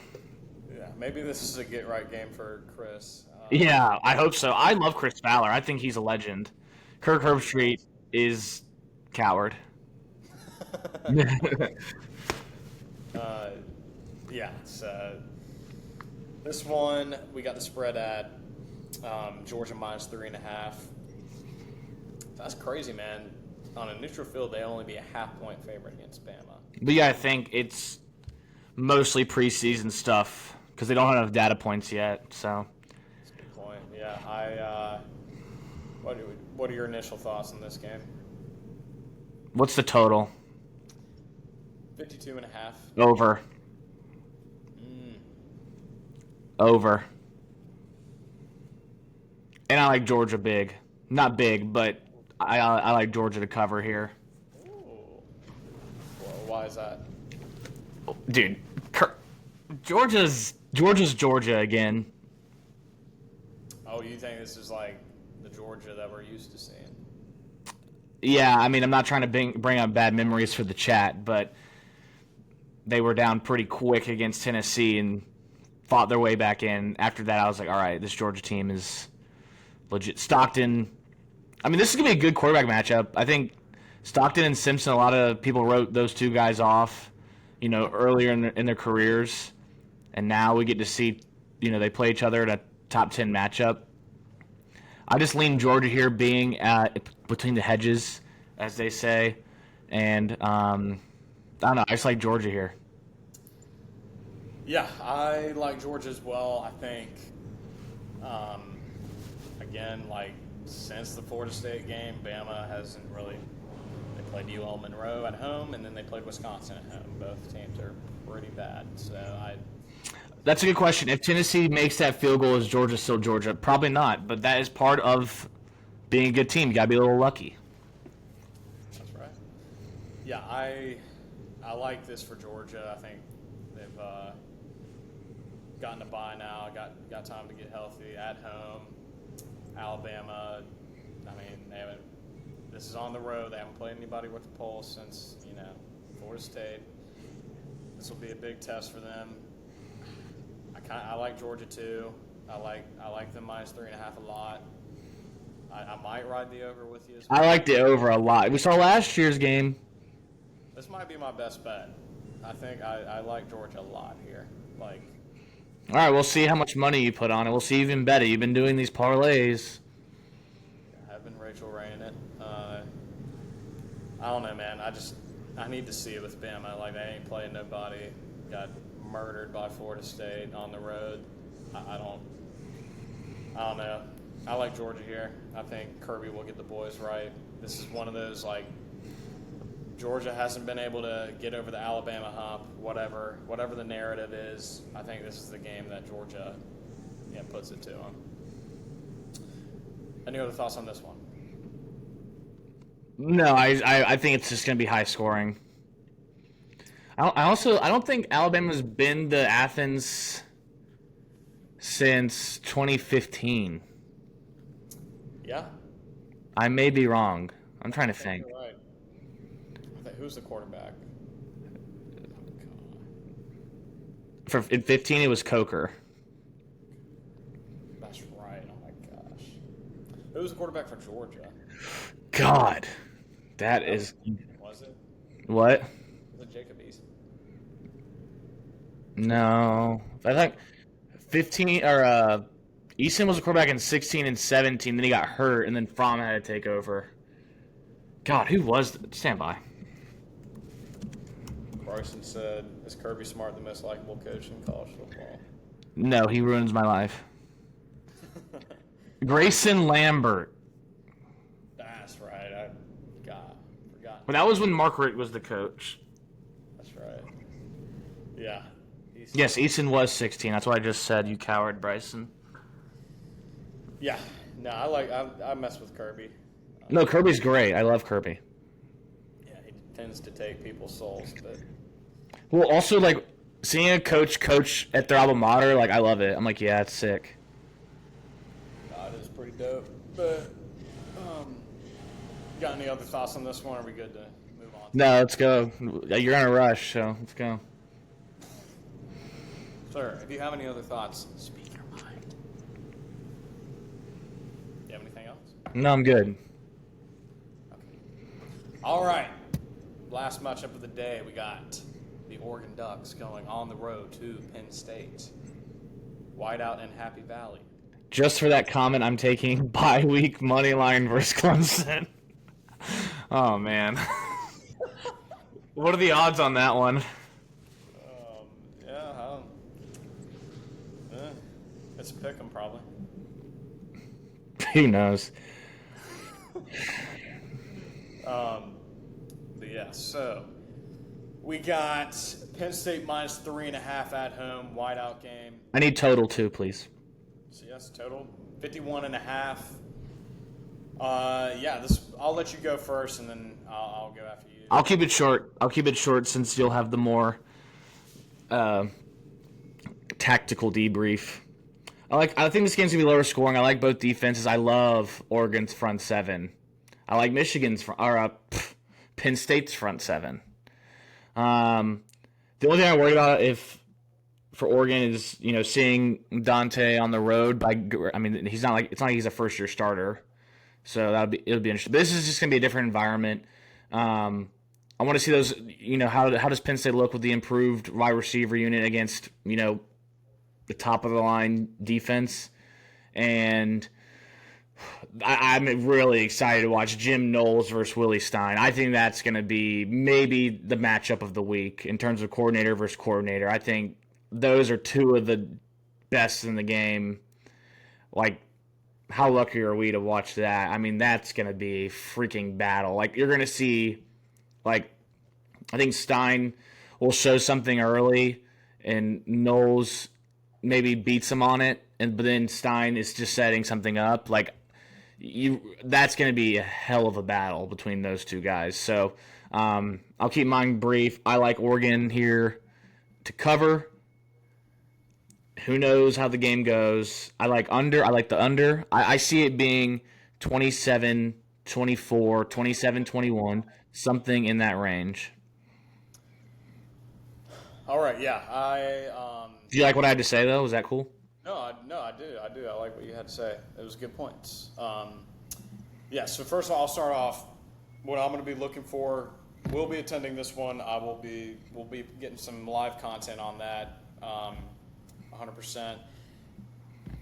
S1: yeah, maybe this is a get right game for Chris.
S2: Yeah, I hope so. I love Chris Fowler. I think he's a legend. Kirk Herbstreit is coward.
S1: uh, yeah. So this one we got the spread at Georgia minus 3.5. That's crazy, man. On a neutral field, they only be a half-point favorite against Bama.
S2: But yeah, I think it's mostly preseason stuff because they don't have enough data points yet. So,
S1: That's a good point. Yeah, what are your initial thoughts on this game?
S2: what's the total?
S1: 52.5.
S2: Over. Over. And I like Georgia big. Not big, but I like Georgia to cover here.
S1: Ooh. Well, why is that?
S2: Dude, Georgia's Georgia again.
S1: Oh, you think this is like the Georgia that we're used to seeing?
S2: Yeah, I mean, I'm not trying to bring up bad memories for the chat, but they were down pretty quick against Tennessee and fought their way back in. After that, I was like, all right, this Georgia team is legit. Stockton, I mean, this is going to be a good quarterback matchup. I think Stockton and Simpson, a lot of people wrote those two guys off, earlier in their careers. And now we get to see, they play each other in a top 10 matchup. I just lean Georgia here being between the hedges, as they say. And I don't know. I just like Georgia here.
S1: Yeah, I like Georgia as well. I think, again, like since the Florida State game, Bama hasn't really. They played UL Monroe at home, and then they played Wisconsin at home. Both teams are pretty bad.
S2: That's a good question. If Tennessee makes that field goal, is Georgia still Georgia? Probably not, but that is part of being a good team. You got to be a little lucky.
S1: That's right. Yeah, I like this for Georgia. I think they've gotten a bye now. Got time to get healthy at home. Alabama. I mean, they haven't. This is on the road. They haven't played anybody with a pulse since Florida State. This will be a big test for them. I like Georgia too. I like them minus 3.5 a lot. I might ride the over with you as well.
S2: I like the over a lot. We saw last year's game.
S1: This might be my best bet. I think I like Georgia a lot here.
S2: All right, we'll see how much money you put on it. We'll see even better. You've been doing these parlays.
S1: I have been Rachel Raying it. I don't know, man. I need to see it with Bama. Like, they ain't playing nobody. Got murdered by Florida State on the road. I don't know. I like Georgia here. I think Kirby will get the boys right. This is one of those, like, Georgia hasn't been able to get over the Alabama hump, whatever the narrative is. I think this is the game that Georgia puts it to them. Any other thoughts on this one?
S2: No, I think it's just going to be high scoring. I don't think Alabama's been to Athens since 2015.
S1: Yeah.
S2: I may be wrong. I'm trying to think.
S1: You're right. Who's the quarterback?
S2: In 15, it was Coker.
S1: That's right. Oh my gosh. Who's the quarterback for Georgia?
S2: God, that is.
S1: Was it?
S2: What?
S1: Was it Jacob Eason?
S2: No, I think 15 or Eason was a quarterback in 16 and 17. Then he got hurt, and then Fromm had to take over. God, who was? Stand by.
S1: Bryson said, "Is Kirby Smart the most likable coach in college football?"
S2: No, he ruins my life. Grayson Lambert.
S1: That's right. I forgot.
S2: But that was when Mark Richt was the coach.
S1: That's right. Yeah.
S2: Yes, Eason was 16. That's what I just said, you coward, Bryson.
S1: Yeah. No, I mess with Kirby.
S2: No, Kirby's great. I love Kirby.
S1: Yeah, he tends to take people's souls, but
S2: Well, also, like, seeing a coach at their alma mater, like, I love it. I'm like, yeah, it's sick.
S1: it is pretty dope. But got any other thoughts on this one? Or are we good to move on?
S2: No, let's go. You're on a rush, so let's go.
S1: Sir, if you have any other thoughts, speak your mind.
S2: No, I'm good.
S1: All right. Last matchup of the day, we got the Oregon Ducks going on the road to Penn State. Whiteout and Happy Valley.
S2: Just for that comment, I'm taking bye-week money line versus Clemson. Oh, man. What are the odds on that one?
S1: Yeah, it's a pick 'em probably.
S2: Who knows?
S1: But yeah, so we got Penn State minus 3.5 at home, whiteout game.
S2: I need total, too, please.
S1: So yes, total 51.5. I'll let you go first, and then I'll go after you.
S2: I'll keep it short. Since you'll have the more tactical debrief. I think this game's gonna be lower scoring. I like both defenses. I love Oregon's front seven. I like Michigan's Penn State's front seven. The only thing I worry about for Oregon is seeing Dante on the road. He's not like it's not like he's a first year starter, so it'll be interesting. But this is just gonna be a different environment. I want to see those. How does Penn State look with the improved wide receiver unit against the top of the line defense, and I'm really excited to watch Jim Knowles versus Willie Stein. I think that's going to be maybe the matchup of the week in terms of coordinator versus coordinator. I think those are two of the best in the game. Like, how lucky are we to watch that? I mean, that's going to be a freaking battle. Like, you're going to see, I think Stein will show something early, and Knowles maybe beats him on it, but then Stein is just setting something up. That's going to be a hell of a battle between those two guys. So I'll keep mine brief. I like Oregon here to cover. Who knows how the game goes? I like the under. I see it being 27-24, 27-21, something in that range.
S1: All right, yeah,
S2: Do you like what I had to say, though? Was that cool?
S1: No, I do. I like what you had to say. It was good points. So first of all, I'll start off. What I'm going to be looking for. We'll be attending this one. We'll be getting some live content on that. 100%.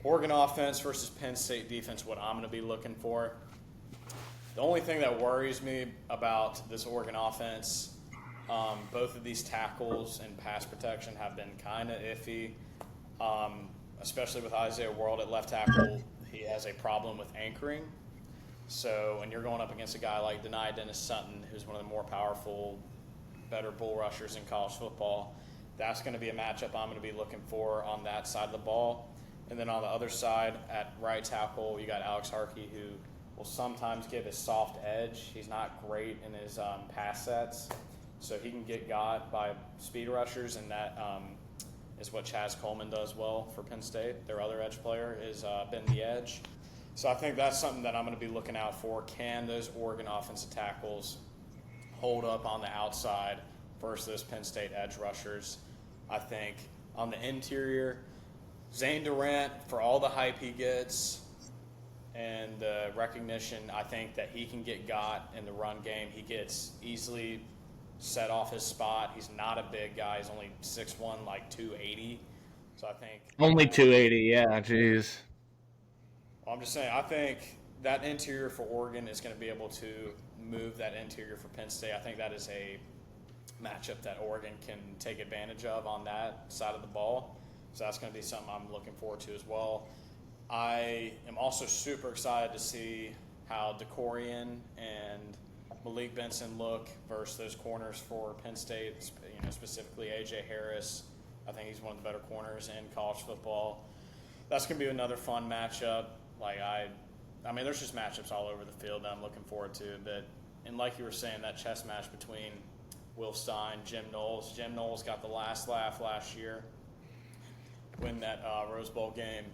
S1: Oregon offense versus Penn State defense. What I'm going to be looking for. The only thing that worries me about this Oregon offense. Both of these tackles and pass protection have been kind of iffy, especially with Isaiah World at left tackle. He has a problem with anchoring. So when you're going up against a guy like Dennis Sutton, who's one of the more powerful, better bull rushers in college football, that's going to be a matchup I'm going to be looking for on that side of the ball. And then on the other side, at right tackle, you got Alex Harkey, who will sometimes give his soft edge. He's not great in his pass sets. So he can get got by speed rushers, and that is what Chaz Coleman does well for Penn State. Their other edge player is bend the edge. So I think that's something that I'm going to be looking out for. Can those Oregon offensive tackles hold up on the outside versus those Penn State edge rushers? I think on the interior, Zane Durant, for all the hype he gets and the recognition, I think that he can get got in the run game. He gets easily set off his spot. He's not a big guy. He's only 6'1", 280. So I think
S2: only 280. Yeah, jeez.
S1: Well, I'm just saying. I think that interior for Oregon is going to be able to move that interior for Penn State. I think that is a matchup that Oregon can take advantage of on that side of the ball. So that's going to be something I'm looking forward to as well. I am also super excited to see how DeCorian and Malik Benson look versus those corners for Penn State, specifically A.J. Harris. I think he's one of the better corners in college football. That's going to be another fun matchup. There's just matchups all over the field that I'm looking forward to. And like you were saying, that chess match between Will Stein, Jim Knowles. Jim Knowles got the last laugh last year, win that Rose Bowl game.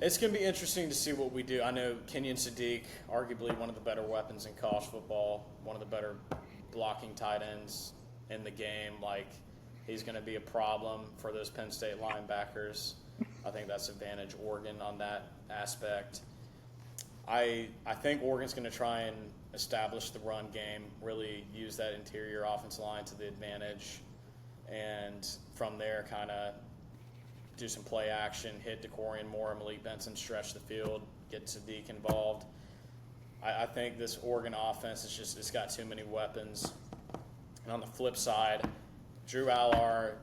S1: It's going to be interesting to see what we do. I know Kenyon Sadiq, arguably one of the better weapons in college football, one of the better blocking tight ends in the game. He's going to be a problem for those Penn State linebackers. I think that's advantage Oregon on that aspect. I think Oregon's going to try and establish the run game, really use that interior offensive line to the advantage, and from there kind of do some play action, hit DeCorian Moore and Malik Benson, stretch the field, get Sadiq involved. I think this Oregon offense is just, it's got too many weapons. And on the flip side, Drew Allar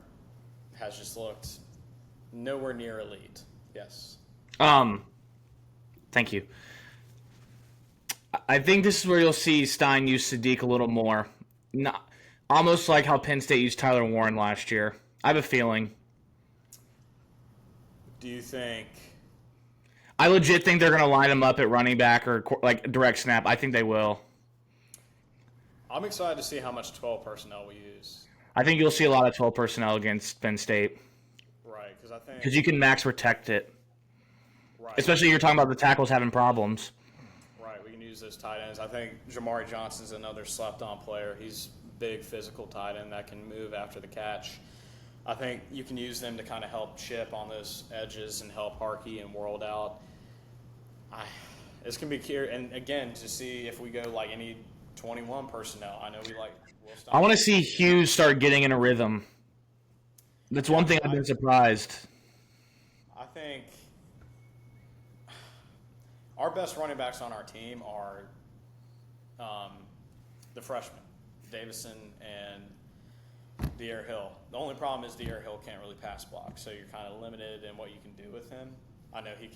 S1: has just looked nowhere near elite. Yes.
S2: Thank you. I think this is where you'll see Stein use Sadiq a little more. Not, almost like how Penn State used Tyler Warren last year. I have a feeling.
S1: Do you think?
S2: I legit think they're going to line him up at running back or like direct snap. I think they will.
S1: I'm excited to see how much 12 personnel we use.
S2: I think you'll see a lot of 12 personnel against Penn State.
S1: Right,
S2: because you can max protect it.
S1: Right.
S2: Especially you're talking about the tackles having problems.
S1: Right, we can use those tight ends. I think Jamari Johnson's another slept-on player. He's big physical tight end that can move after the catch. I think you can use them to kind of help chip on those edges and help Harkey and World out. It's going to be curious, and again, to see if we go like any 21 personnel. I know we like Will Stein.
S2: I want to see Hughes start getting in a rhythm. That's one thing I've been surprised.
S1: I think our best running backs on our team are the freshmen, Davison and Jere Hill. The only problem is Jere Hill can't really pass block, so you're kind of limited in what you can do with him. I know he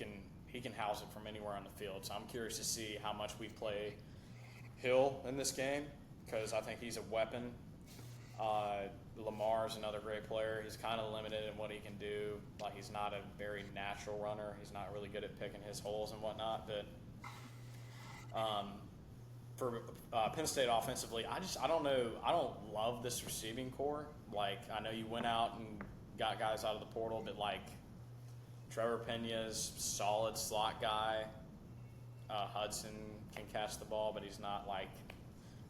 S1: can house it from anywhere on the field, so I'm curious to see how much we play Hill in this game because I think he's a weapon. Lamar's another great player. He's kind of limited in what he can do. Like, he's not a very natural runner. He's not really good at picking his holes and whatnot. But for Penn State offensively, I don't know. I don't love this receiving core. Like, I know you went out and got guys out of the portal, but like Trevor Pena's solid slot guy. Hudson can catch the ball, but he's not like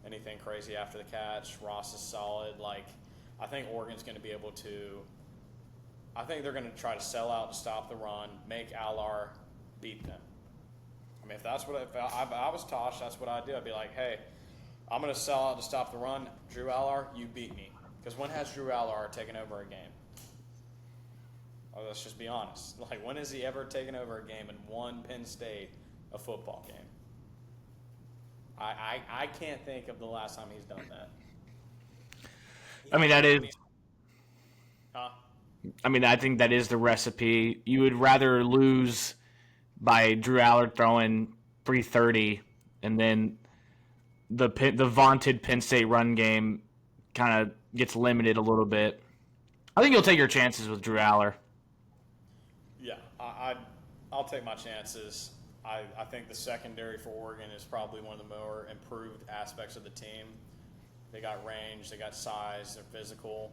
S1: anything crazy after the catch. Ross is solid. Like, I think Oregon's going to be able to – I think they're going to try to sell out to stop the run, make Allar beat them. I mean, if I was Tosh, that's what I'd do. I'd be like, hey, I'm going to sell out to stop the run. Drew Allar, you beat me. Because when has Drew Allar taken over a game? Oh, let's just be honest. Like, when has he ever taken over a game and won Penn State a football game? I can't think of the last time he's done that.
S2: I mean, that is.
S1: Huh?
S2: I mean, I think that is the recipe. You would rather lose by Drew Allard throwing 330, and then the vaunted Penn State run game kind of gets limited a little bit. I think you'll take your chances with Drew Allard.
S1: Yeah, I'll take my chances. I think the secondary for Oregon is probably one of the more improved aspects of the team. They got range, they got size, they're physical.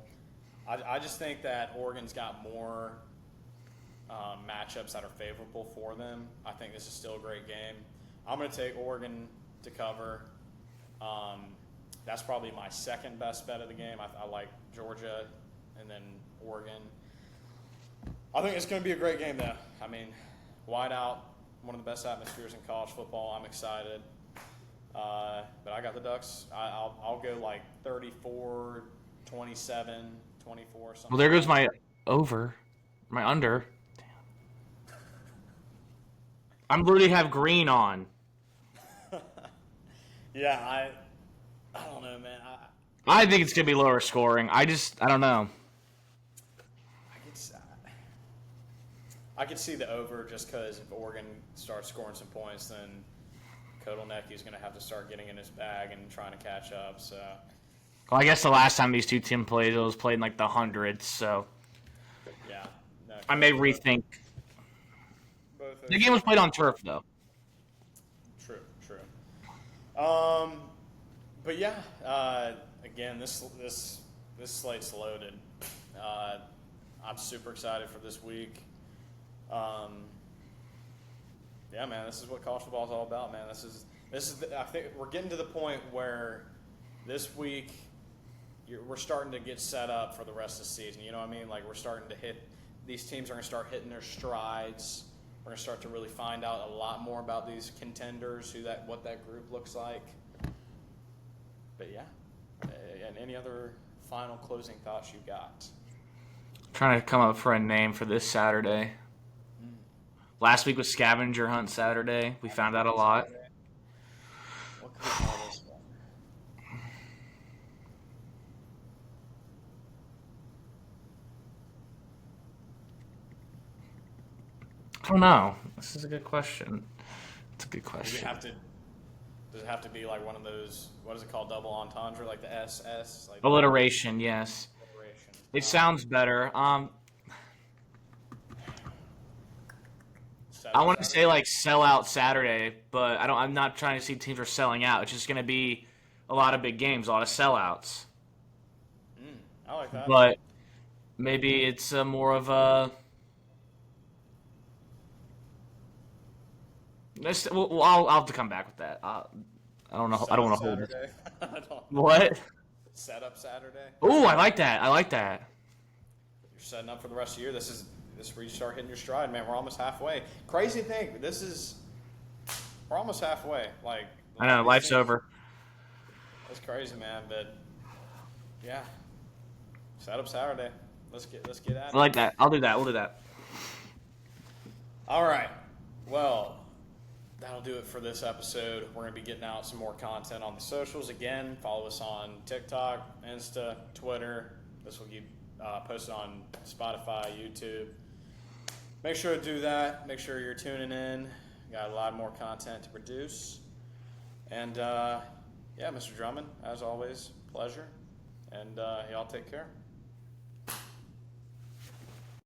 S1: I just think that Oregon's got more matchups that are favorable for them. I think this is still a great game. I'm going to take Oregon to cover. That's probably my second best bet of the game. I like Georgia and then Oregon. I think it's going to be a great game, though. I mean, wide out. One of the best atmospheres in college football. I'm excited. But I got the Ducks. I'll go like 34, 27, 24, something.
S2: Well, there goes my over. My under. Damn. I'm literally have green on.
S1: Yeah, I don't know, man.
S2: I think it's going to be lower scoring. I don't know.
S1: I could see the over just because if Oregon starts scoring some points, then Kotelnicki's going to have to start getting in his bag and trying to catch up. So,
S2: well, I guess the last time these two teams played, it was played in like the hundreds. So,
S1: yeah, no,
S2: I may rethink. The game was played on turf, though.
S1: True. But yeah, again, this slate's loaded. I'm super excited for this week. Yeah, man, this is what college football is all about, man. This is. I think we're getting to the point where this week we're starting to get set up for the rest of the season. You know what I mean? Like, we're starting to hit. These teams are going to start hitting their strides We're gonna start to really find out a lot more about these contenders, what that group looks like. But yeah, and any other final closing thoughts you got?
S2: Trying to come up for a name for this Saturday. Last week was Scavenger Hunt Saturday. We found out a lot.
S1: What could we call this one?
S2: I don't know. This is a good question. It's a good question.
S1: Does it have to be like one of those, what is it called, double entendre, like the SS? Like
S2: Alliteration, yes.
S1: alliteration.
S2: It sounds better. I want to say like sellout Saturday, but I'm not trying to see teams are selling out. It's just going to be a lot of big games, a lot of sellouts.
S1: I like that.
S2: But maybe it's more of a. I'll have to come back with that. I don't know. I don't want to hold it. What?
S1: Setup Saturday.
S2: Ooh, I like that. I like that.
S1: You're setting up for the rest of the year. This is where you start hitting your stride, man. We're almost halfway. Crazy thing. We're almost halfway. Like
S2: I know life's over.
S1: That's crazy, man. But yeah, setup Saturday. Let's get at it.
S2: I like that. I'll do that. We'll do that.
S1: All right. Well, that'll do it for this episode. We're going to be getting out some more content on the socials. Again, follow us on TikTok, Insta, Twitter. This will get posted on Spotify, YouTube. Make sure to do that. Make sure you're tuning in. Got a lot more content to produce. And, yeah, Mr. Drummond, as always, pleasure. And y'all take care.